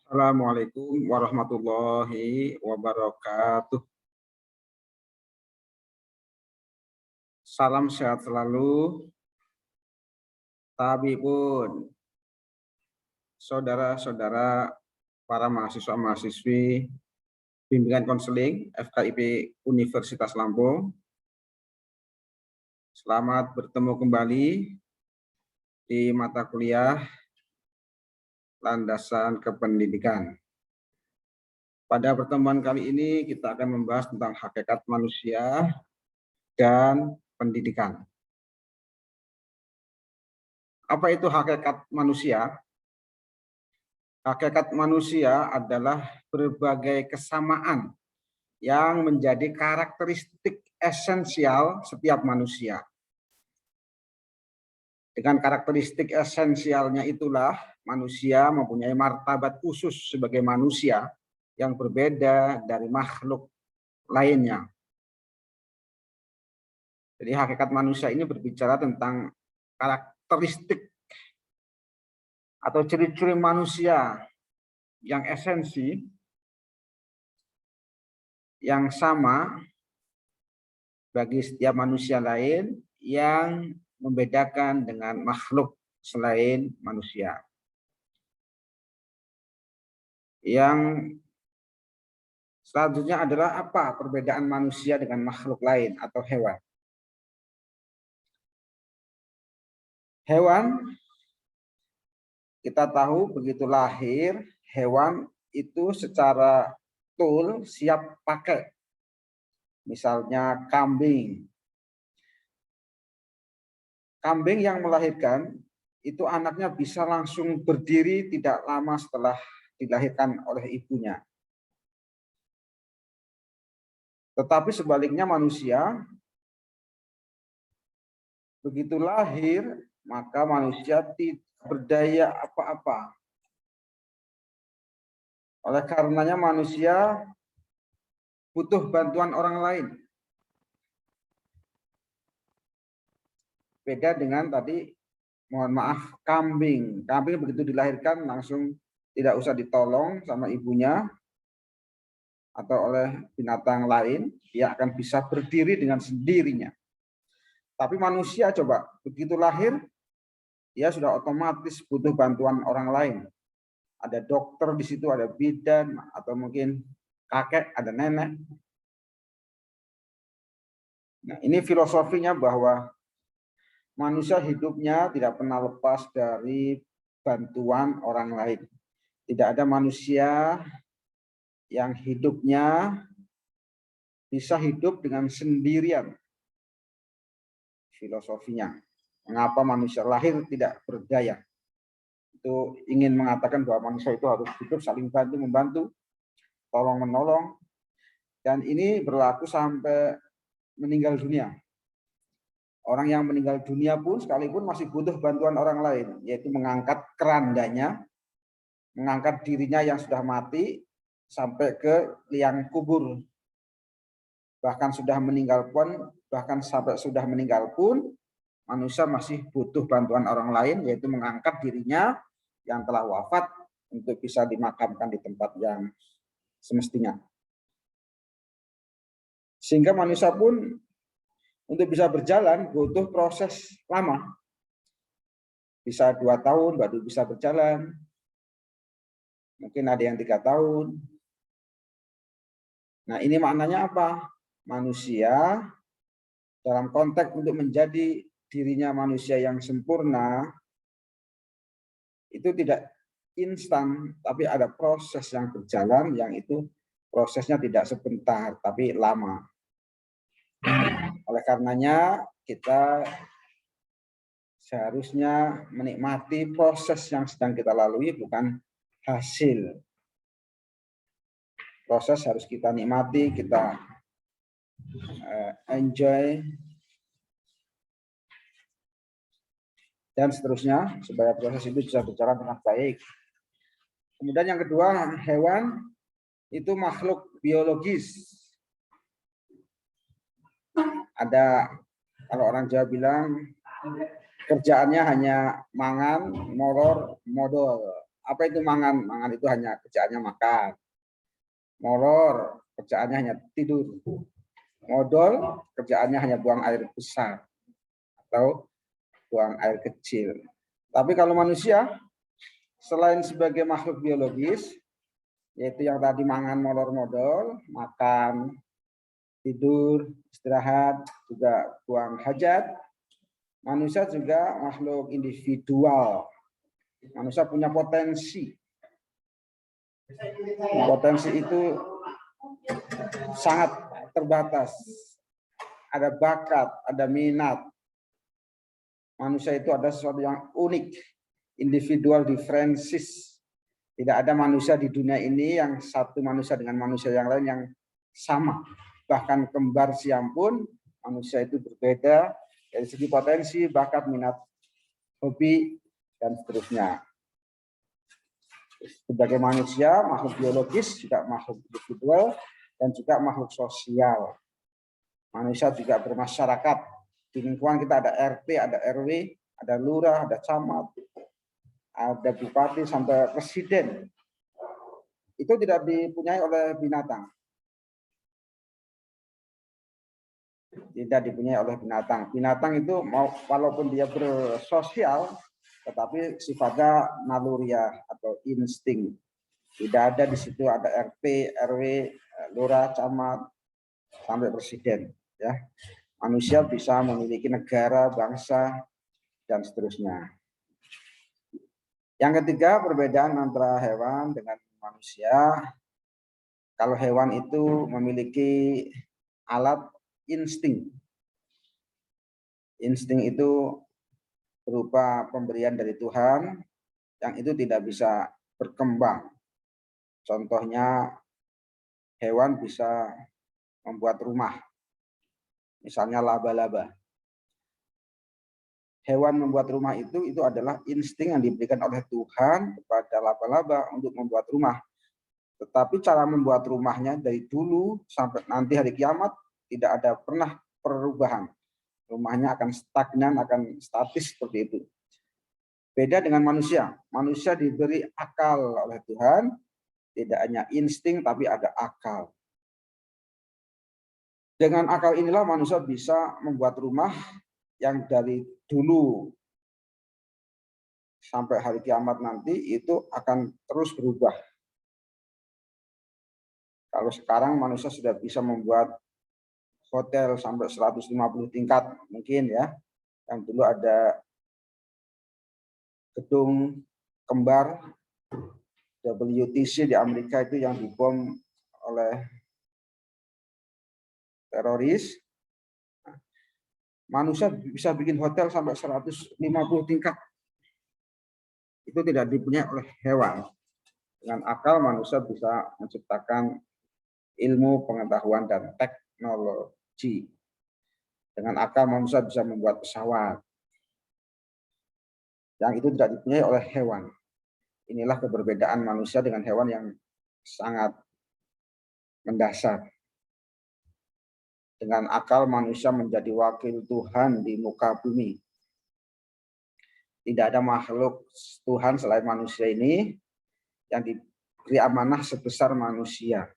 Assalamualaikum warahmatullahi wabarakatuh. Salam sehat selalu, tabibun, saudara-saudara, para mahasiswa-mahasiswi bimbingan konseling FKIP Universitas Lampung. Selamat bertemu kembali di mata kuliah Landasan Kependidikan. Pada pertemuan kali ini kita akan membahas tentang hakikat manusia dan pendidikan. Apa itu hakikat manusia? Hakikat manusia adalah berbagai kesamaan yang menjadi karakteristik esensial setiap manusia. Dengan karakteristik esensialnya itulah manusia mempunyai martabat khusus sebagai manusia yang berbeda dari makhluk lainnya. Jadi hakikat manusia ini berbicara tentang karakteristik atau ciri-ciri manusia yang esensi, yang sama bagi setiap manusia lain yang membedakan dengan makhluk selain manusia. Yang selanjutnya adalah apa perbedaan manusia dengan makhluk lain atau hewan. Hewan, kita tahu begitu lahir, hewan itu secara tool siap pakai. Misalnya kambing. Kambing yang melahirkan, itu anaknya bisa langsung berdiri tidak lama setelah dilahirkan oleh ibunya. Tetapi sebaliknya manusia, begitu lahir, maka manusia tidak berdaya apa-apa. Oleh karenanya manusia butuh bantuan orang lain. Beda dengan tadi, mohon maaf, kambing. Kambing begitu dilahirkan langsung tidak usah ditolong sama ibunya atau oleh binatang lain, dia akan bisa berdiri dengan sendirinya. Tapi manusia coba, begitu lahir, dia sudah otomatis butuh bantuan orang lain. Ada dokter di situ, ada bidan, atau mungkin kakek, ada nenek. Nah, ini filosofinya bahwa manusia hidupnya tidak pernah lepas dari bantuan orang lain. Tidak ada manusia yang hidupnya bisa hidup dengan sendirian. Filosofinya. Mengapa manusia lahir tidak berdaya? Itu ingin mengatakan bahwa manusia itu harus hidup saling bantu-membantu, tolong-menolong, dan ini berlaku sampai meninggal dunia. Orang yang meninggal dunia pun sekalipun masih butuh bantuan orang lain, yaitu mengangkat kerandanya, mengangkat dirinya yang sudah mati sampai ke liang kubur. Bahkan sudah meninggal pun, bahkan sampai sudah meninggal pun, manusia masih butuh bantuan orang lain, yaitu mengangkat dirinya yang telah wafat untuk bisa dimakamkan di tempat yang semestinya. Sehingga manusia pun untuk bisa berjalan butuh proses lama. Bisa 2 tahun baru bisa berjalan. Mungkin ada yang 3 tahun. Nah, ini maknanya apa? Manusia dalam konteks untuk menjadi dirinya manusia yang sempurna, itu tidak instan, tapi ada proses yang berjalan, yang itu prosesnya tidak sebentar, tapi lama. Oleh karenanya, kita seharusnya menikmati proses yang sedang kita lalui, bukan hasil. Proses harus kita nikmati, kita enjoy, dan seterusnya, supaya proses itu bisa berjalan dengan baik. Kemudian yang kedua, hewan itu makhluk biologis. Ada, kalau orang Jawa bilang, kerjaannya hanya mangan, molor, modal. Apa itu mangan? Mangan itu hanya kerjaannya makan. Molor, kerjaannya hanya tidur. Modal, kerjaannya hanya buang air besar atau buang air kecil. Tapi kalau manusia, selain sebagai makhluk biologis, yaitu yang tadi mangan, molor, modal, makan, tidur, istirahat, juga buang hajat, manusia juga makhluk individual. Manusia punya potensi. Potensi itu sangat terbatas. Ada bakat, ada minat. Manusia itu ada sesuatu yang unik, individual differences. Tidak ada manusia di dunia ini yang satu manusia dengan manusia yang lain yang sama. Bahkan kembar siam pun manusia itu berbeda dari segi potensi, bakat, minat, hobi, dan seterusnya. Sebagai manusia, makhluk biologis, juga makhluk individual, dan juga makhluk sosial. Manusia juga bermasyarakat. Di lingkungan kita ada RT, ada RW, ada lurah, ada camat, ada bupati, sampai presiden. Itu tidak dipunyai oleh binatang. Tidak dipunyai oleh binatang. Binatang itu walaupun dia bersosial, tetapi sifatnya naluriah atau insting. Tidak ada di situ ada RT, RW, lurah, camat, sampai presiden. Ya, manusia bisa memiliki negara, bangsa, dan seterusnya. Yang ketiga, perbedaan antara hewan dengan manusia. Kalau hewan itu memiliki alat insting. Insting itu berupa pemberian dari Tuhan yang itu tidak bisa berkembang. Contohnya hewan bisa membuat rumah. Misalnya laba-laba. Hewan membuat rumah itu adalah insting yang diberikan oleh Tuhan kepada laba-laba untuk membuat rumah. Tetapi cara membuat rumahnya dari dulu sampai nanti hari kiamat tidak ada pernah perubahan. Rumahnya akan stagnan, akan statis seperti itu. Beda dengan manusia. Manusia diberi akal oleh Tuhan, tidak hanya insting tapi ada akal. Dengan akal inilah manusia bisa membuat rumah yang dari dulu sampai hari kiamat nanti itu akan terus berubah. Kalau sekarang manusia sudah bisa membuat hotel sampai 150 tingkat mungkin ya. Yang dulu ada gedung kembar WTC di Amerika itu yang dibom oleh teroris. Manusia bisa bikin hotel sampai 150 tingkat. Itu tidak dipunyai oleh hewan. Dengan akal manusia bisa menciptakan ilmu, pengetahuan, dan teknologi. Dengan akal manusia bisa membuat pesawat. Yang itu tidak dipunyai oleh hewan. Inilah keberbedaan manusia dengan hewan yang sangat mendasar. Dengan akal manusia menjadi wakil Tuhan di muka bumi. Tidak ada makhluk Tuhan selain manusia ini yang diberi amanah sebesar manusia.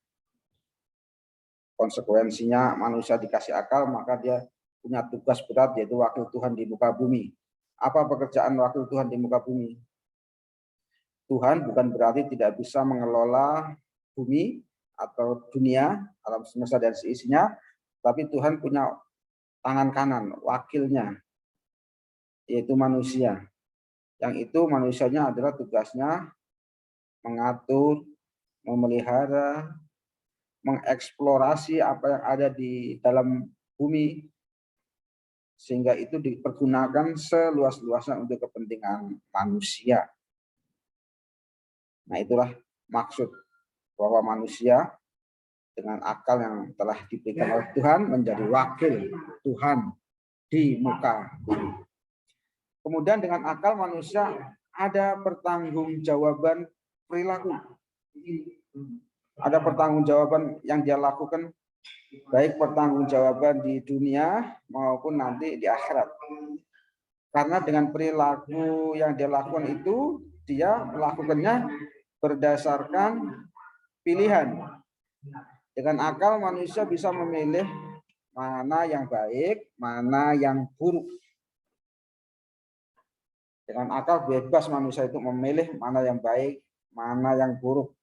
Konsekuensinya manusia dikasih akal, maka dia punya tugas berat yaitu wakil Tuhan di muka bumi. Apa pekerjaan wakil Tuhan di muka bumi? Tuhan bukan berarti tidak bisa mengelola bumi atau dunia, alam semesta dan seisinya, tapi Tuhan punya tangan kanan, wakilnya, yaitu manusia. Yang itu manusianya adalah tugasnya mengatur, memelihara, mengeksplorasi apa yang ada di dalam bumi, sehingga itu dipergunakan seluas-luasnya untuk kepentingan manusia. Nah, itulah maksud bahwa manusia dengan akal yang telah diberikan oleh Tuhan menjadi wakil Tuhan di muka bumi. Kemudian dengan akal manusia ada pertanggungjawaban perilaku. Ada pertanggungjawaban yang dia lakukan, baik pertanggungjawaban di dunia maupun nanti di akhirat. Karena dengan perilaku yang dia lakukan itu dia melakukannya berdasarkan pilihan. Dengan akal manusia bisa memilih mana yang baik, mana yang buruk. Dengan akal bebas manusia itu memilih mana yang baik, mana yang buruk.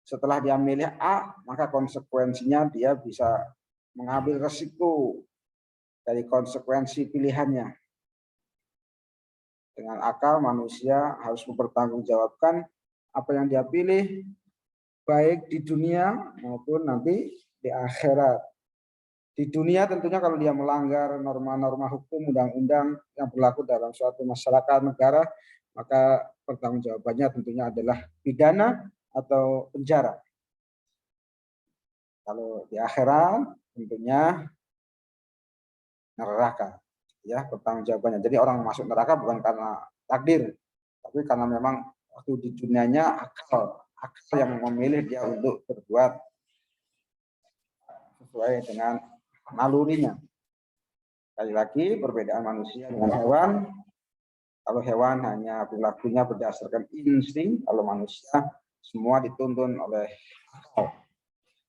Setelah dia milih A, maka konsekuensinya dia bisa mengambil resiko dari konsekuensi pilihannya. Dengan akal manusia harus mempertanggungjawabkan apa yang dia pilih, baik di dunia maupun nanti di akhirat. Di dunia tentunya kalau dia melanggar norma-norma hukum, undang-undang yang berlaku dalam suatu masyarakat negara, maka pertanggungjawabannya tentunya adalah pidana atau penjara. Kalau di akhirat tentunya neraka, ya pertanggungjawabannya. Jadi orang masuk neraka bukan karena takdir, tapi karena memang waktu di dunianya akal yang memilih dia untuk berbuat sesuai dengan nalurinya. Sekali lagi perbedaan manusia dengan hewan. Kalau hewan hanya perilakunya berdasarkan insting, kalau manusia semua dituntun oleh akal.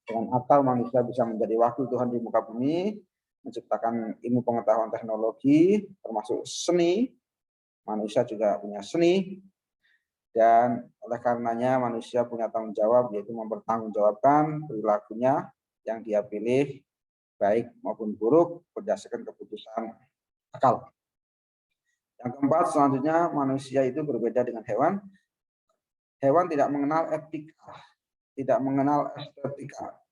Dengan akal manusia bisa menjadi wakil Tuhan di muka bumi, menciptakan ilmu pengetahuan teknologi, termasuk seni. Manusia juga punya seni, dan oleh karenanya manusia punya tanggung jawab, yaitu mempertanggungjawabkan perilakunya yang dia pilih, baik maupun buruk, berdasarkan keputusan akal. Yang keempat, selanjutnya manusia itu berbeda dengan hewan. Hewan tidak mengenal etika, tidak mengenal estetika,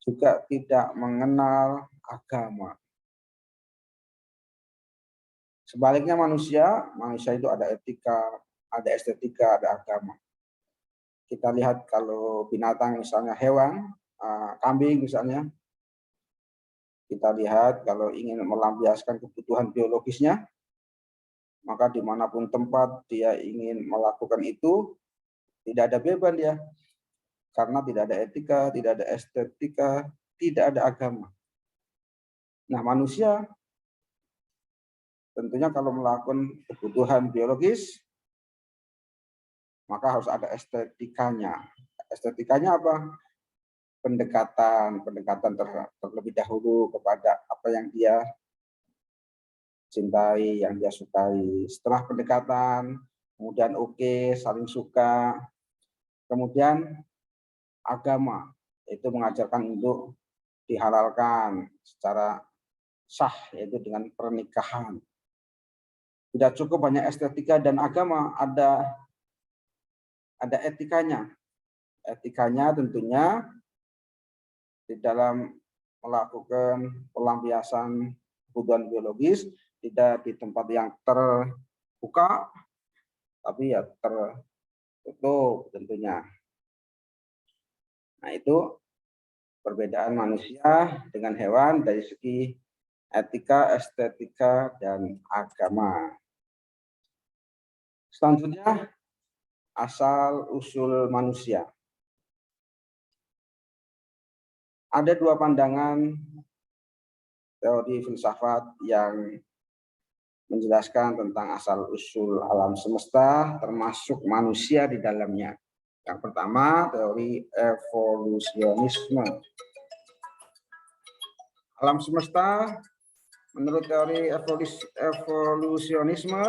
juga tidak mengenal agama. Sebaliknya manusia itu ada etika, ada estetika, ada agama. Kita lihat kalau binatang misalnya hewan, kambing misalnya, kita lihat kalau ingin melampiaskan kebutuhan biologisnya, maka dimanapun tempat dia ingin melakukan itu, tidak ada beban dia. Karena tidak ada etika, tidak ada estetika, tidak ada agama. Nah manusia, tentunya kalau melakukan kebutuhan biologis, maka harus ada estetikanya. Estetikanya apa? Pendekatan terlebih dahulu kepada apa yang dia cintai, yang dia sukai. Setelah pendekatan, kemudian saling suka. Kemudian agama, itu mengajarkan untuk dihalalkan secara sah, yaitu dengan pernikahan. Tidak cukup hanya estetika dan agama, ada etikanya. Etikanya tentunya di dalam melakukan pelampiasan kebutuhan biologis, tidak di tempat yang terbuka, tapi ya tertutup tentunya. Nah itu perbedaan manusia dengan hewan dari segi etika, estetika, dan agama. Selanjutnya, asal-usul manusia. Ada dua pandangan teori filsafat yang menjelaskan tentang asal-usul alam semesta, termasuk manusia di dalamnya. Yang pertama, teori evolusionisme. Alam semesta, menurut teori evolusionisme,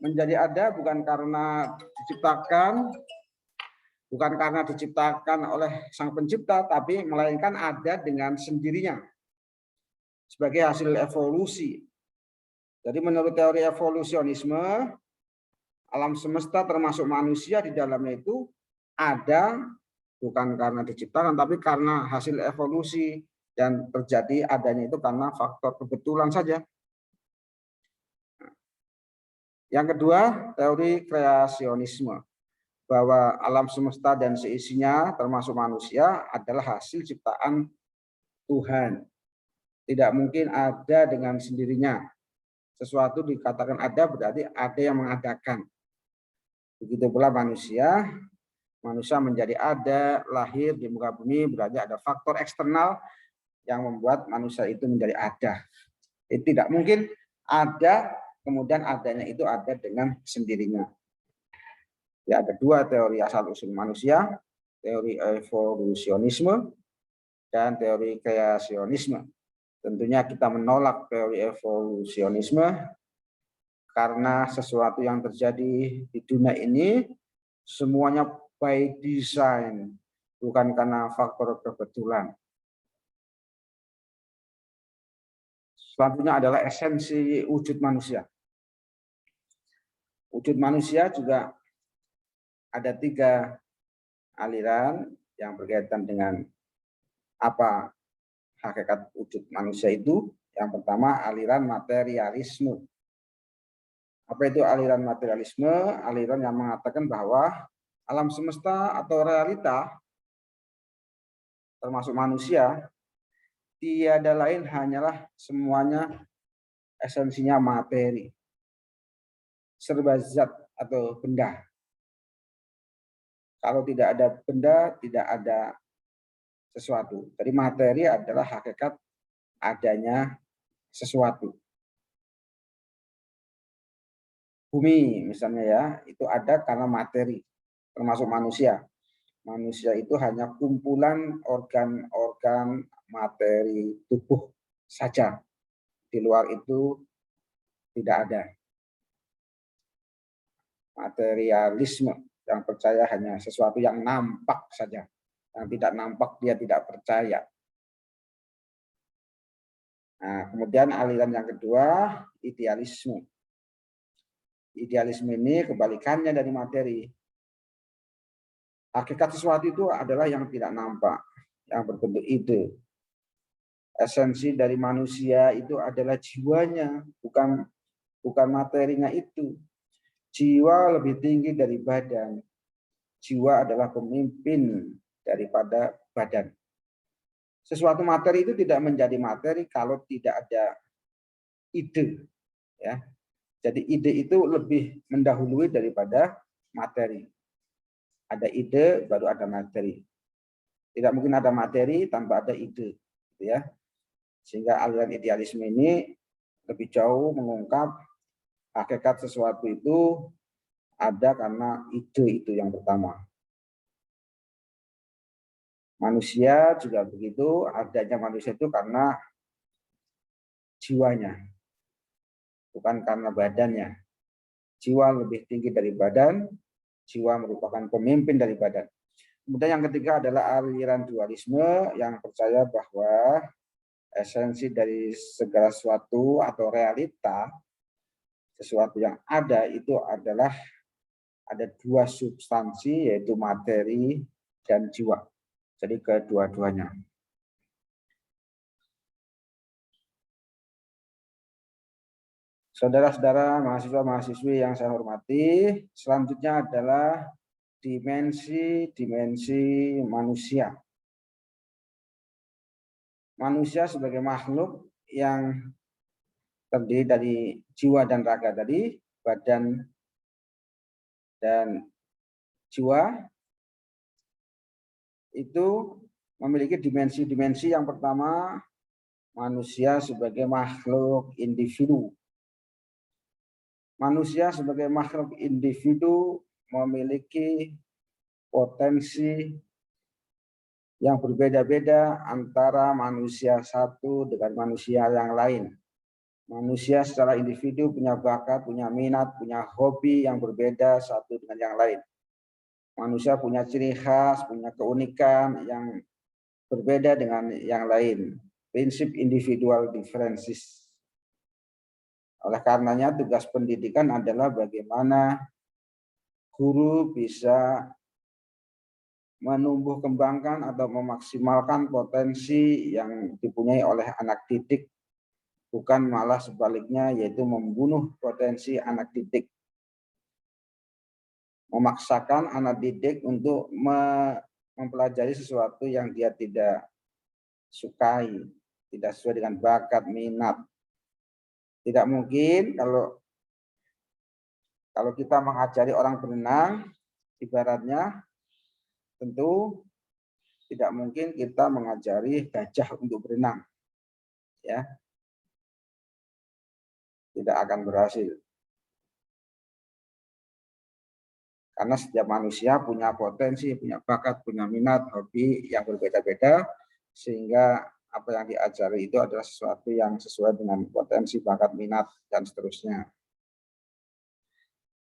menjadi ada bukan karena diciptakan oleh Sang Pencipta, tapi melainkan ada dengan sendirinya sebagai hasil evolusi. Jadi menurut teori evolusionisme, alam semesta termasuk manusia di dalamnya itu ada bukan karena diciptakan, tapi karena hasil evolusi, dan terjadi adanya itu karena faktor kebetulan saja. Yang kedua, teori kreasionisme, bahwa alam semesta dan seisinya termasuk manusia adalah hasil ciptaan Tuhan. Tidak mungkin ada dengan sendirinya. Sesuatu dikatakan ada berarti ada yang mengadakan. Begitu pula manusia menjadi ada, lahir di muka bumi, berarti ada faktor eksternal yang membuat manusia itu menjadi ada. Tidak mungkin ada, kemudian adanya itu ada dengan sendirinya. Ya, ada dua teori asal-usul manusia, teori evolusionisme dan teori kreasionisme. Tentunya kita menolak teori evolusionisme karena sesuatu yang terjadi di dunia ini semuanya by design, bukan karena faktor kebetulan. Selanjutnya adalah esensi wujud manusia. Wujud manusia juga ada 3 aliran yang berkaitan dengan apa hakikat wujud manusia itu. Yang pertama, aliran materialisme. Apa itu aliran materialisme? Aliran yang mengatakan bahwa alam semesta atau realita, termasuk manusia, tiada lain hanyalah semuanya esensinya materi. Serba zat atau benda. Kalau tidak ada benda, tidak ada sesuatu. Jadi materi adalah hakikat adanya sesuatu. Bumi misalnya ya, itu ada karena materi, termasuk manusia. Manusia itu hanya kumpulan organ-organ materi tubuh saja. Di luar itu tidak ada. Materialisme yang percaya hanya sesuatu yang nampak saja. Yang tidak nampak dia tidak percaya. Nah, kemudian aliran yang kedua, idealisme. Idealisme ini kebalikannya dari materi. Hakikat sesuatu itu adalah yang tidak nampak, yang berbentuk ide. Esensi dari manusia itu adalah jiwanya, bukan materinya itu. Jiwa lebih tinggi dari badan. Jiwa adalah pemimpin daripada badan. Sesuatu materi itu tidak menjadi materi kalau tidak ada ide. Ya. Jadi ide itu lebih mendahului daripada materi. Ada ide baru ada materi. Tidak mungkin ada materi tanpa ada ide. Ya. Sehingga aliran idealisme ini lebih jauh mengungkap hakikat sesuatu itu ada karena ide itu yang pertama. Manusia juga begitu, adanya manusia itu karena jiwanya, bukan karena badannya. Jiwa lebih tinggi dari badan, jiwa merupakan pemimpin dari badan. Kemudian yang ketiga adalah aliran dualisme yang percaya bahwa esensi dari segala sesuatu atau realita, sesuatu yang ada itu adalah ada 2 substansi yaitu materi dan jiwa. Jadi kedua-duanya. Saudara-saudara mahasiswa-mahasiswi yang saya hormati, selanjutnya adalah dimensi manusia. Manusia sebagai makhluk yang terdiri dari jiwa dan raga tadi, badan dan jiwa, itu memiliki dimensi-dimensi. Yang pertama, manusia sebagai makhluk individu. Manusia sebagai makhluk individu memiliki potensi yang berbeda-beda antara manusia satu dengan manusia yang lain. Manusia secara individu punya bakat, punya minat, punya hobi yang berbeda satu dengan yang lain. Manusia punya ciri khas, punya keunikan yang berbeda dengan yang lain. Prinsip individual differences. Oleh karenanya tugas pendidikan adalah bagaimana guru bisa menumbuh kembangkan atau memaksimalkan potensi yang dipunyai oleh anak didik, bukan malah sebaliknya yaitu membunuh potensi anak didik. Memaksakan anak didik untuk mempelajari sesuatu yang dia tidak sukai, tidak sesuai dengan bakat, minat. Tidak mungkin kalau kita mengajari orang berenang, ibaratnya tentu tidak mungkin kita mengajari gajah untuk berenang. Ya. Tidak akan berhasil. Karena setiap manusia punya potensi, punya bakat, punya minat, hobi yang berbeda-beda, sehingga apa yang diajari itu adalah sesuatu yang sesuai dengan potensi, bakat, minat, dan seterusnya.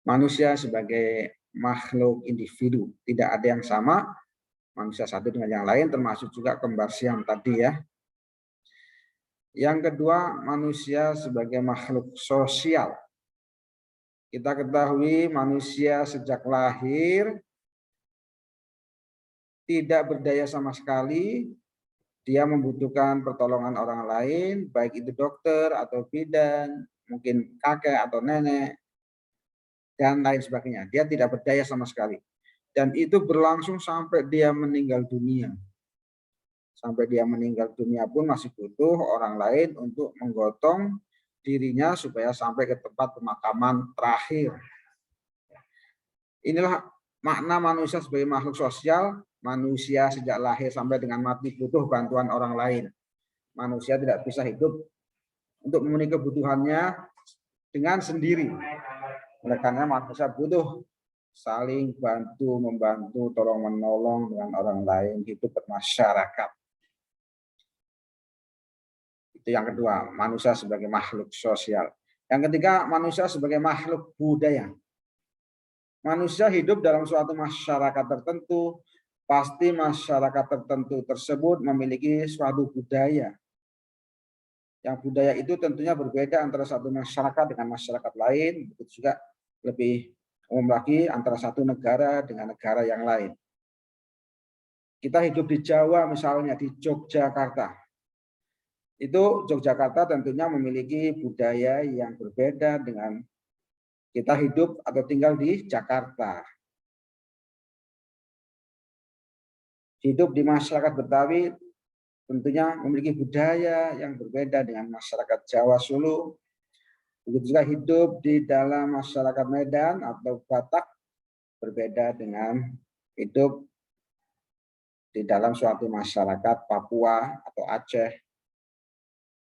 Manusia sebagai makhluk individu, tidak ada yang sama, manusia satu dengan yang lain, termasuk juga kembar siam tadi ya. Yang kedua, manusia sebagai makhluk sosial. Kita ketahui manusia sejak lahir tidak berdaya sama sekali, dia membutuhkan pertolongan orang lain, baik itu dokter atau bidan, mungkin kakek atau nenek, dan lain sebagainya. Dia tidak berdaya sama sekali. Dan itu berlangsung sampai dia meninggal dunia. Sampai dia meninggal dunia pun masih butuh orang lain untuk menggotong dirinya supaya sampai ke tempat pemakaman terakhir. Inilah makna manusia sebagai makhluk sosial. Manusia sejak lahir sampai dengan mati butuh bantuan orang lain. Manusia tidak bisa hidup untuk memenuhi kebutuhannya dengan sendiri. Oleh karena manusia butuh saling bantu, membantu, tolong menolong dengan orang lain, hidup bermasyarakat. Itu yang kedua, manusia sebagai makhluk sosial. Yang ketiga, manusia sebagai makhluk budaya. Manusia hidup dalam suatu masyarakat tertentu, pasti masyarakat tertentu tersebut memiliki suatu budaya. Yang budaya itu tentunya berbeda antara satu masyarakat dengan masyarakat lain, begitu juga lebih umum lagi antara satu negara dengan negara yang lain. Kita hidup di Jawa misalnya, di Yogyakarta. Itu Yogyakarta tentunya memiliki budaya yang berbeda dengan kita hidup atau tinggal di Jakarta. Hidup di masyarakat Betawi tentunya memiliki budaya yang berbeda dengan masyarakat Jawa Sulu. Begitu juga hidup di dalam masyarakat Medan atau Batak berbeda dengan hidup di dalam suatu masyarakat Papua atau Aceh,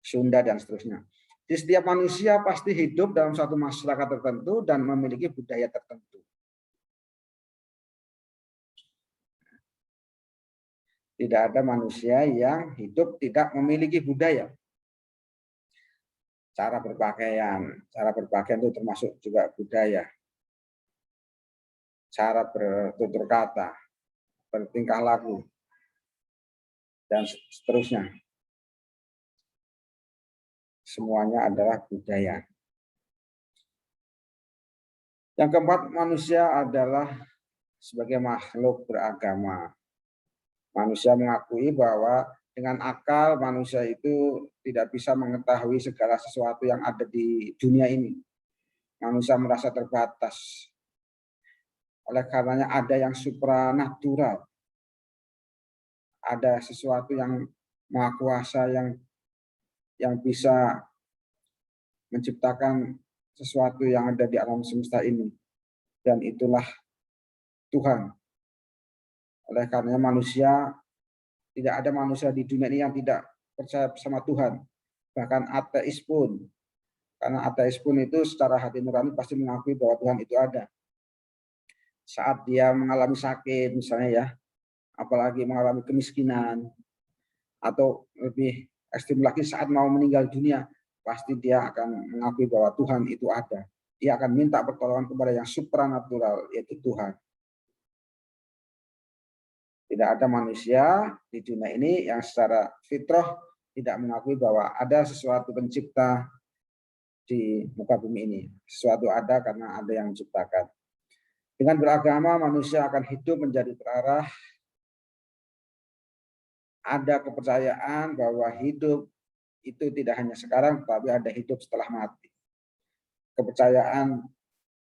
Sunda, dan seterusnya. Di setiap manusia pasti hidup dalam suatu masyarakat tertentu dan memiliki budaya tertentu. Tidak ada manusia yang hidup tidak memiliki budaya. Cara berpakaian itu termasuk juga budaya. Cara bertutur kata, bertingkah laku, dan seterusnya. Semuanya adalah budaya. Yang keempat, manusia adalah sebagai makhluk beragama. Manusia mengakui bahwa dengan akal manusia itu tidak bisa mengetahui segala sesuatu yang ada di dunia ini. Manusia merasa terbatas. Oleh karenanya ada yang supranatural. Ada sesuatu yang maha kuasa yang bisa menciptakan sesuatu yang ada di alam semesta ini. Dan itulah Tuhan. Oleh karena manusia, tidak ada manusia di dunia ini yang tidak percaya sama Tuhan. Bahkan ateis pun. Karena ateis pun itu secara hati nurani pasti mengakui bahwa Tuhan itu ada. Saat dia mengalami sakit misalnya ya, apalagi mengalami kemiskinan, atau lebih ekstrim lagi saat mau meninggal dunia, pasti dia akan mengakui bahwa Tuhan itu ada. Dia akan minta pertolongan kepada yang supranatural, yaitu Tuhan. Tidak ada manusia di dunia ini yang secara fitrah tidak mengakui bahwa ada sesuatu pencipta di muka bumi ini. Sesuatu ada karena ada yang menciptakan. Dengan beragama, manusia akan hidup menjadi terarah. Ada kepercayaan bahwa hidup itu tidak hanya sekarang, tapi ada hidup setelah mati. Kepercayaan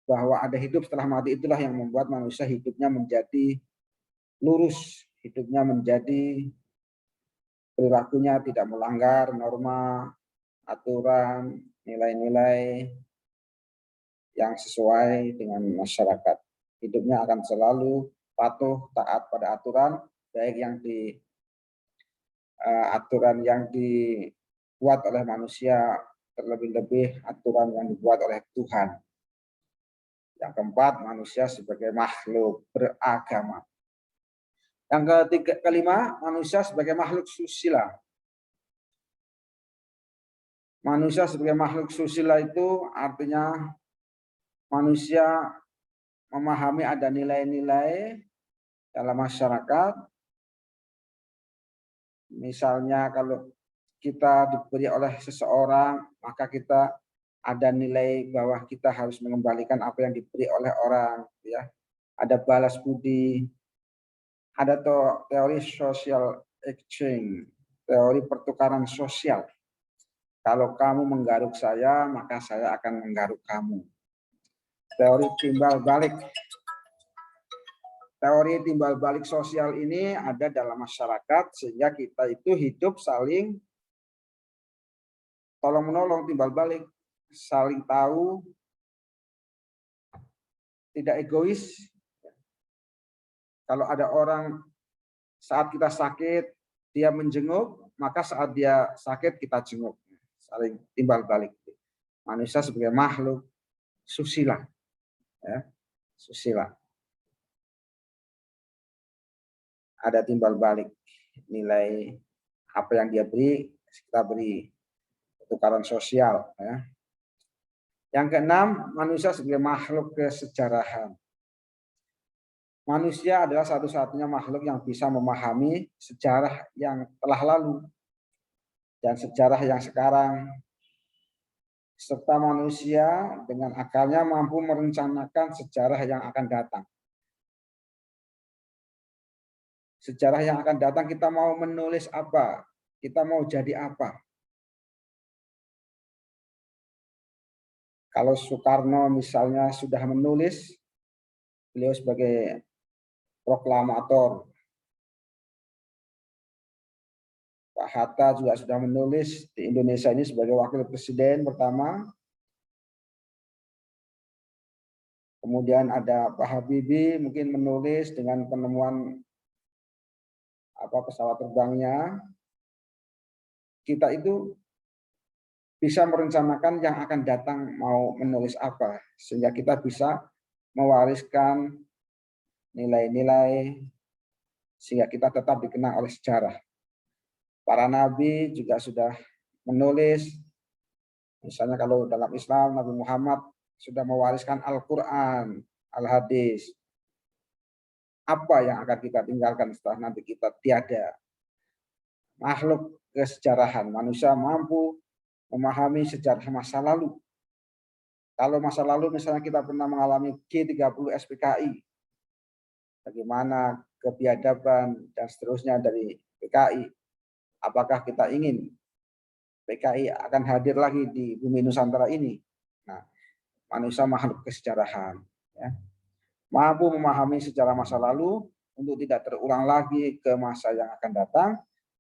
bahwa ada hidup setelah mati itulah yang membuat manusia hidupnya menjadi lurus, hidupnya menjadi perilakunya tidak melanggar norma, aturan, nilai-nilai yang sesuai dengan masyarakat. Hidupnya akan selalu patuh, taat pada aturan, baik yang aturan yang dibuat oleh manusia, terlebih-lebih aturan yang dibuat oleh Tuhan. Yang keempat, manusia sebagai makhluk beragama. Yang kelima, manusia sebagai makhluk susila. Manusia sebagai makhluk susila itu artinya manusia memahami ada nilai-nilai dalam masyarakat. Misalnya kalau kita diberi oleh seseorang, maka kita ada nilai bahwa kita harus mengembalikan apa yang diberi oleh orang, ya. Ada balas budi, ada teori social exchange, teori pertukaran sosial. Kalau kamu menggaruk saya, maka saya akan menggaruk kamu. Teori timbal balik. Teori timbal balik sosial ini ada dalam masyarakat sehingga kita itu hidup saling tolong menolong, timbal balik, saling tahu, tidak egois. Kalau ada orang saat kita sakit dia menjenguk, maka saat dia sakit kita jenguk, saling timbal balik. Manusia sebagai makhluk susila, ya, susila. Ada timbal balik, nilai apa yang dia beri kita beri, pertukaran sosial, ya. Yang keenam, manusia sebagai makhluk kesejarahan. Manusia adalah satu-satunya makhluk yang bisa memahami sejarah yang telah lalu dan sejarah yang sekarang, serta manusia dengan akalnya mampu merencanakan sejarah yang akan datang. Sejarah yang akan datang kita mau menulis apa, kita mau jadi apa. Kalau Soekarno misalnya sudah menulis, beliau sebagai proklamator. Pak Hatta juga sudah menulis di Indonesia ini sebagai wakil presiden pertama. Kemudian ada Pak Habibie mungkin menulis dengan penemuan pesawat terbangnya. Kita itu bisa merencanakan yang akan datang mau menulis apa, sehingga kita bisa mewariskan nilai-nilai sehingga kita tetap dikenang oleh sejarah. Para nabi juga sudah menulis, misalnya kalau dalam Islam Nabi Muhammad sudah mewariskan Al-Quran, Al-Hadis. Apa yang akan kita tinggalkan setelah nanti kita tiada? Makhluk kesejarahan, manusia mampu memahami sejarah masa lalu. Kalau masa lalu misalnya kita pernah mengalami G30 SPKI, bagaimana kebiadaban dan seterusnya dari PKI, apakah kita ingin PKI akan hadir lagi di bumi Nusantara ini? Nah, manusia makhluk kesejarahan, ya. Mampu memahami sejarah masa lalu untuk tidak terulang lagi ke masa yang akan datang.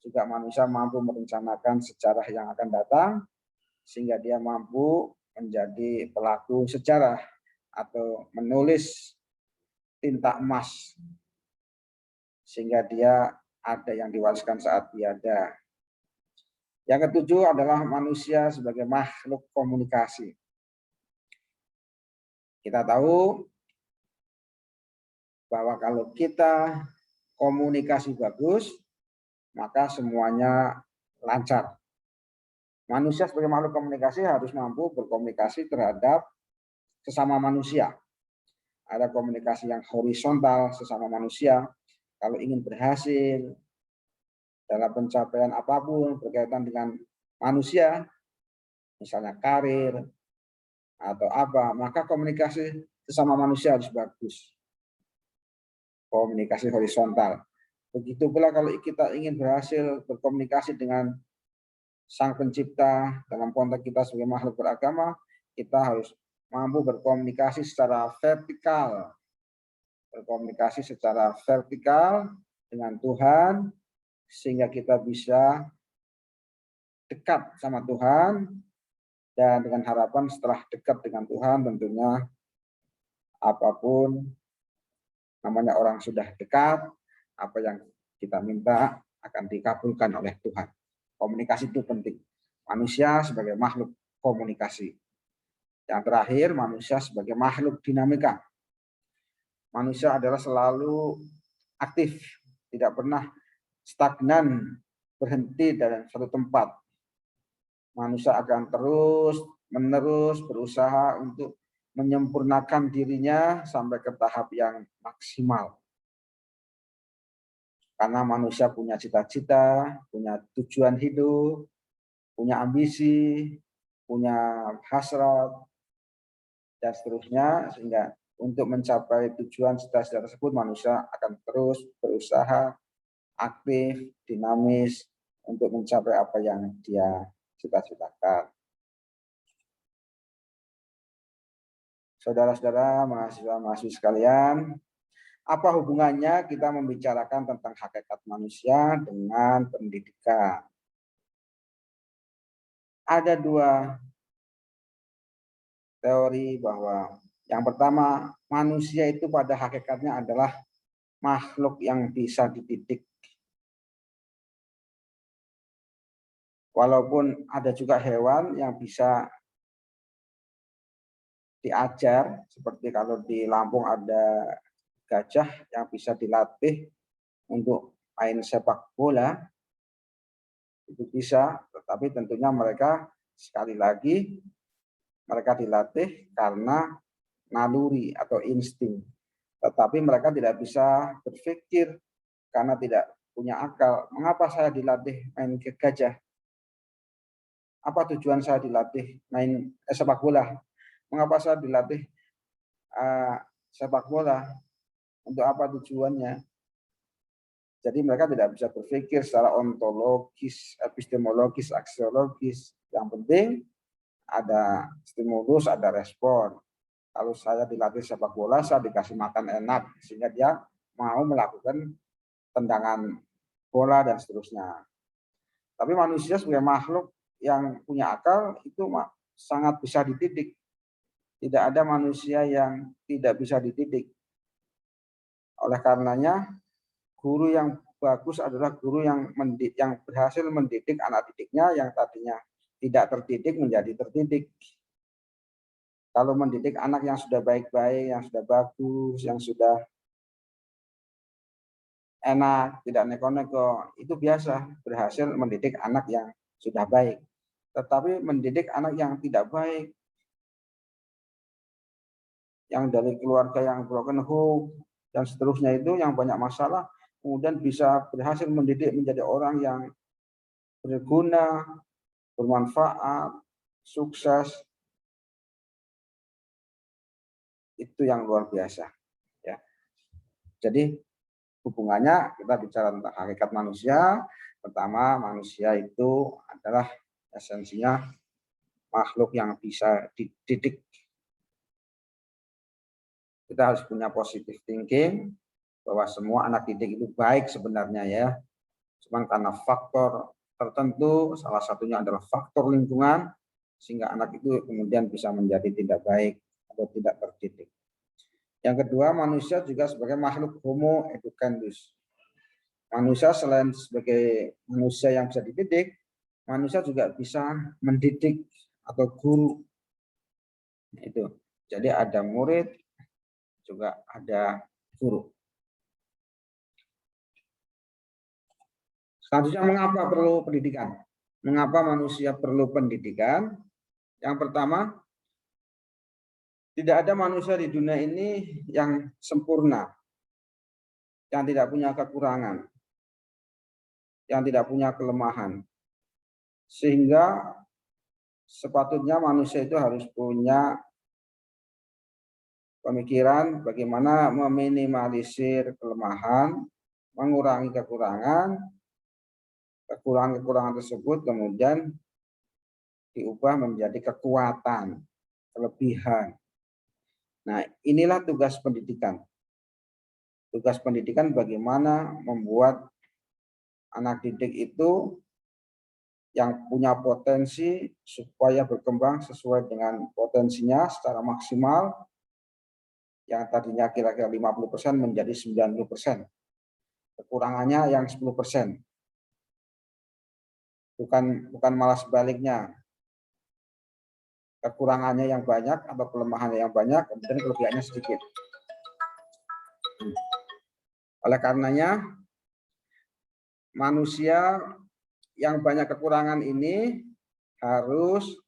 Juga manusia mampu merencanakan sejarah yang akan datang sehingga dia mampu menjadi pelaku sejarah atau menulis tinta emas sehingga dia ada yang diwariskan saat tiada. Yang ketujuh adalah manusia sebagai makhluk komunikasi. Kita tahu bahwa kalau kita komunikasi bagus, maka semuanya lancar. Manusia sebagai makhluk komunikasi harus mampu berkomunikasi terhadap sesama manusia. Ada komunikasi yang horizontal sesama manusia. Kalau ingin berhasil dalam pencapaian apapun berkaitan dengan manusia, misalnya karir atau apa, maka komunikasi sesama manusia harus bagus. Komunikasi horizontal. Begitu pula kalau kita ingin berhasil berkomunikasi dengan Sang Pencipta dalam konteks kita sebagai makhluk beragama, kita harus mampu berkomunikasi secara vertikal. Berkomunikasi secara vertikal dengan Tuhan sehingga kita bisa dekat sama Tuhan, dan dengan harapan setelah dekat dengan Tuhan tentunya apapun namanya orang sudah dekat, apa yang kita minta akan dikabulkan oleh Tuhan. Komunikasi itu penting. Manusia sebagai makhluk komunikasi. Yang terakhir, manusia sebagai makhluk dinamika. Manusia adalah selalu aktif, tidak pernah stagnan, berhenti dalam satu tempat. Manusia akan terus-menerus berusaha untuk menyempurnakan dirinya sampai ke tahap yang maksimal. Karena manusia punya cita-cita, punya tujuan hidup, punya ambisi, punya hasrat, dan seterusnya, sehingga untuk mencapai tujuan cita-cita tersebut manusia akan terus berusaha aktif, dinamis untuk mencapai apa yang dia cita-citakan. Saudara-saudara, mahasiswa-mahasiswi sekalian, apa hubungannya kita membicarakan tentang hakikat manusia dengan pendidikan? Ada dua teori bahwa yang pertama, manusia itu pada hakikatnya adalah makhluk yang bisa dididik. Walaupun ada juga hewan yang bisa diajar, seperti kalau di Lampung ada gajah yang bisa dilatih untuk main sepak bola, itu bisa, tetapi tentunya mereka sekali lagi mereka dilatih karena naluri atau insting. Tetapi mereka tidak bisa berpikir karena tidak punya akal. Mengapa saya dilatih main ke gajah? Apa tujuan saya dilatih main sepak bola? Mengapa saya dilatih sepak bola? Untuk apa tujuannya? Jadi mereka tidak bisa berpikir secara ontologis, epistemologis, aksiologis. Yang penting ada stimulus, ada respon. Kalau saya dilatih sepak bola, saya dikasih makan enak, sehingga dia mau melakukan tendangan bola dan seterusnya. Tapi manusia sebagai makhluk yang punya akal itu sangat bisa dididik. Tidak ada manusia yang tidak bisa dididik. Oleh karenanya, guru yang bagus adalah guru yang berhasil mendidik anak didiknya yang tadinya tidak terdidik menjadi terdidik. Kalau mendidik anak yang sudah baik-baik, yang sudah bagus, yang sudah enak, tidak neko-neko, itu biasa berhasil mendidik anak yang sudah baik. Tetapi mendidik anak yang tidak baik, yang dari keluarga yang broken home, dan seterusnya itu yang banyak masalah, kemudian bisa berhasil mendidik menjadi orang yang berguna, bermanfaat, sukses, itu yang luar biasa. Ya. Jadi hubungannya kita bicara tentang hakikat manusia. Pertama, manusia itu adalah esensinya makhluk yang bisa dididik. Kita harus punya positive thinking bahwa semua anak didik itu baik sebenarnya ya. Cuma karena faktor tertentu, salah satunya adalah faktor lingkungan, sehingga anak itu kemudian bisa menjadi tidak baik atau tidak terdidik. Yang kedua, manusia juga sebagai makhluk homo educandus. Manusia selain sebagai manusia yang bisa dididik, manusia juga bisa mendidik atau guru. Itu. Jadi ada murid, juga ada guru. Selanjutnya, mengapa perlu pendidikan? Mengapa manusia perlu pendidikan? Yang pertama, tidak ada manusia di dunia ini yang sempurna, yang tidak punya kekurangan, yang tidak punya kelemahan. Sehingga sepatutnya manusia itu harus punya pemikiran bagaimana meminimalisir kelemahan, mengurangi kekurangan tersebut kemudian diubah menjadi kekuatan, kelebihan. Nah, inilah tugas pendidikan. Tugas pendidikan bagaimana membuat anak didik itu yang punya potensi supaya berkembang sesuai dengan potensinya secara maksimal, yang tadinya kira-kira 50% menjadi 90%. Kekurangannya yang 10%. Bukan malah sebaliknya. kekurangannya yang banyak atau kelemahannya yang banyak, kemudian kelebihannya sedikit. Oleh karenanya, manusia yang banyak kekurangan ini harus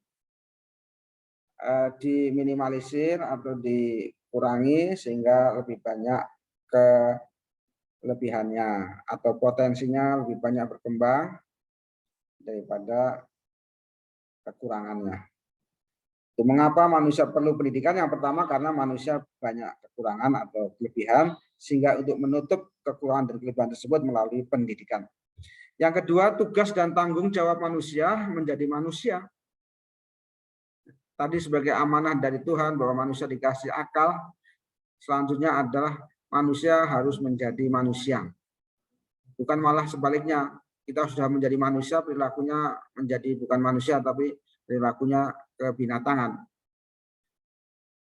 diminimalisir atau dikurangi sehingga lebih banyak kelebihannya atau potensinya lebih banyak berkembang daripada kekurangannya. Itu mengapa manusia perlu pendidikan? Yang pertama karena manusia banyak kekurangan atau kelebihan, sehingga untuk menutup kekurangan dan kelebihan tersebut melalui pendidikan. Yang kedua, tugas dan tanggung jawab manusia menjadi manusia. Tadi sebagai amanah dari Tuhan bahwa manusia dikasih akal, selanjutnya adalah manusia harus menjadi manusia. Bukan malah sebaliknya, kita sudah menjadi manusia, perilakunya menjadi bukan manusia, tapi perilakunya kebinatangan.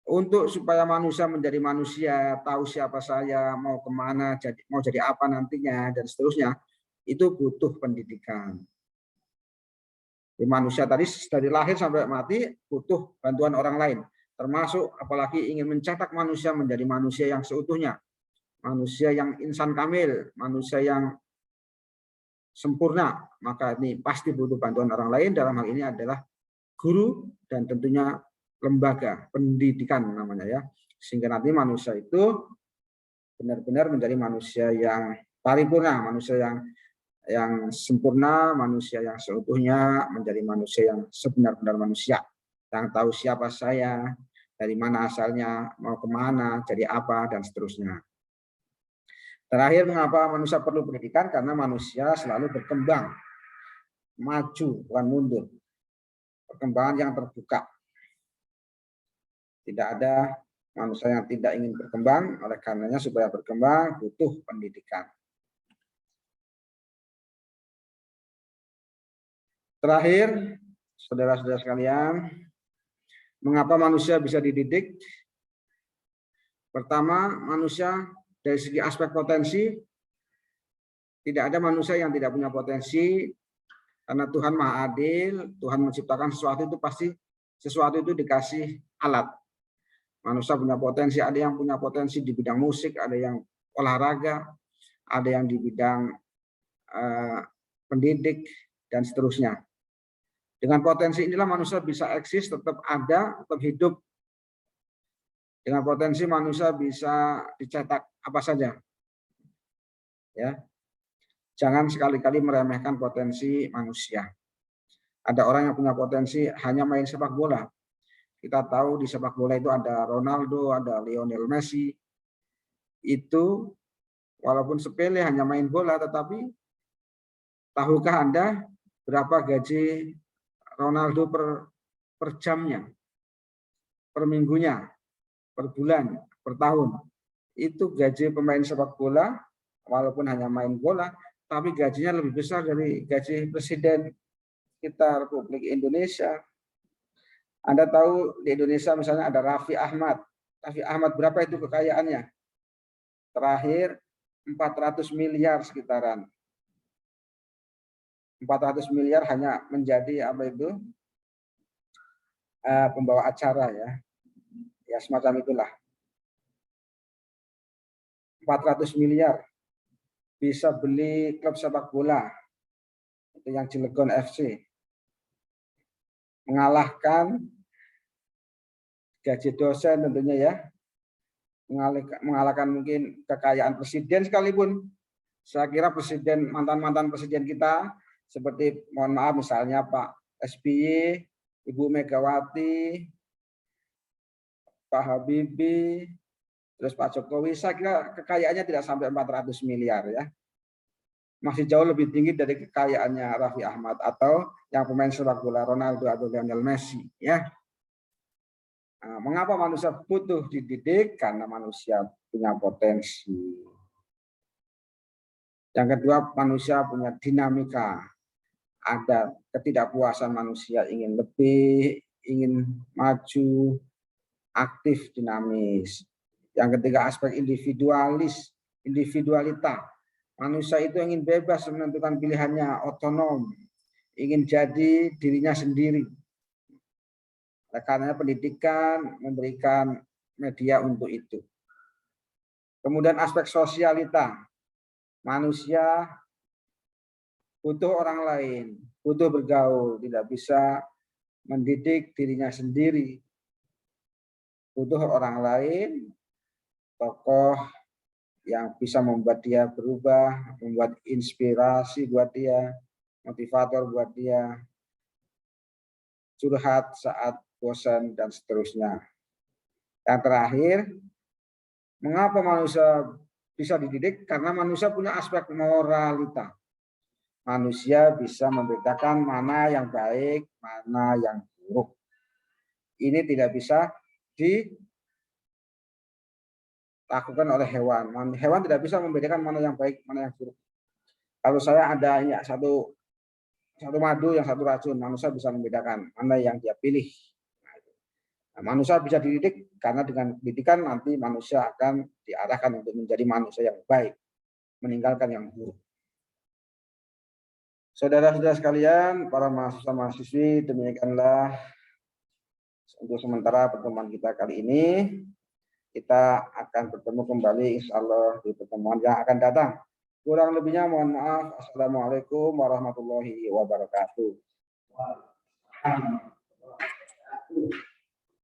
Untuk supaya manusia menjadi manusia, tahu siapa saya, mau kemana, mau jadi apa nantinya, dan seterusnya, itu butuh pendidikan. Di manusia tadi dari lahir sampai mati butuh bantuan orang lain, termasuk apalagi ingin mencetak manusia menjadi manusia yang seutuhnya, manusia yang insan kamil, manusia yang sempurna, maka ini pasti butuh bantuan orang lain. Dalam hal ini adalah guru dan tentunya lembaga pendidikan namanya ya, sehingga nanti manusia itu benar-benar menjadi manusia yang paripurna, manusia yang sempurna, manusia yang seutuhnya, menjadi manusia yang sebenar-benar manusia, yang tahu siapa saya, dari mana asalnya, mau kemana, jadi apa, dan seterusnya. Terakhir, mengapa manusia perlu pendidikan? Karena manusia selalu berkembang, maju, bukan mundur. Perkembangan yang terbuka. Tidak ada manusia yang tidak ingin berkembang, oleh karenanya supaya berkembang butuh pendidikan. Terakhir, saudara-saudara sekalian, mengapa manusia bisa dididik? Pertama, manusia dari segi aspek potensi, tidak ada manusia yang tidak punya potensi, karena Tuhan Maha Adil, Tuhan menciptakan sesuatu itu pasti sesuatu itu dikasih alat. Manusia punya potensi, ada yang punya potensi di bidang musik, ada yang olahraga, ada yang di bidang pendidik, dan seterusnya. Dengan potensi inilah manusia bisa eksis, tetap ada, tetap hidup. Dengan potensi manusia bisa dicetak apa saja. Ya. Jangan sekali-kali meremehkan potensi manusia. Ada orang yang punya potensi hanya main sepak bola. Kita tahu di sepak bola itu ada Ronaldo, ada Lionel Messi. Itu walaupun sepele hanya main bola, tetapi tahukah Anda berapa gaji Ronaldo per jamnya, per minggunya, per bulan, per tahun? Itu gaji pemain sepak bola, walaupun hanya main bola, tapi gajinya lebih besar dari gaji presiden kita Republik Indonesia. Anda tahu di Indonesia misalnya ada Raffi Ahmad. Raffi Ahmad berapa itu kekayaannya? Terakhir 400 miliar sekitaran. 400 miliar hanya menjadi apa itu? Pembawa acara ya. Ya semacam itulah. 400 miliar bisa beli klub sepak bola. Itu yang Cilegon FC. Mengalahkan gaji dosen tentunya ya. Mengalahkan mungkin kekayaan presiden sekalipun. Saya kira presiden, mantan-mantan presiden kita seperti mohon maaf misalnya Pak SBY, Ibu Megawati, Pak Habibie, terus Pak Jokowi, saya kira kekayaannya tidak sampai 400 miliar ya. Masih jauh lebih tinggi dari kekayaannya Raffi Ahmad atau yang pemain sepak bola Ronaldo atau Lionel Messi ya. Nah, mengapa manusia butuh dididik? Karena manusia punya potensi. Yang kedua, manusia punya dinamika. Ada ketidakpuasan manusia ingin lebih, ingin maju, aktif, dinamis. Yang ketiga, aspek individualita. Manusia itu ingin bebas menentukan pilihannya, otonom, ingin jadi dirinya sendiri. Karena pendidikan memberikan media untuk itu. Kemudian aspek sosialita. Manusia butuh orang lain, butuh bergaul, tidak bisa mendidik dirinya sendiri. Butuh orang lain, tokoh yang bisa membuat dia berubah, membuat inspirasi buat dia, motivator buat dia, curhat saat bosan, dan seterusnya. Yang terakhir, mengapa manusia bisa dididik? Karena manusia punya aspek moralitas. Manusia bisa membedakan mana yang baik, mana yang buruk. Ini tidak bisa dilakukan oleh hewan. Hewan tidak bisa membedakan mana yang baik, mana yang buruk. Kalau saya ada satu madu, yang satu racun, manusia bisa membedakan mana yang dia pilih. Nah, manusia bisa dididik karena dengan pendidikan nanti manusia akan diarahkan untuk menjadi manusia yang baik, meninggalkan yang buruk. Saudara-saudara sekalian, para mahasiswa-mahasiswi, demikianlah untuk sementara pertemuan kita kali ini. Kita akan bertemu kembali insya Allah di pertemuan yang akan datang. Kurang lebihnya mohon maaf. Assalamualaikum warahmatullahi wabarakatuh.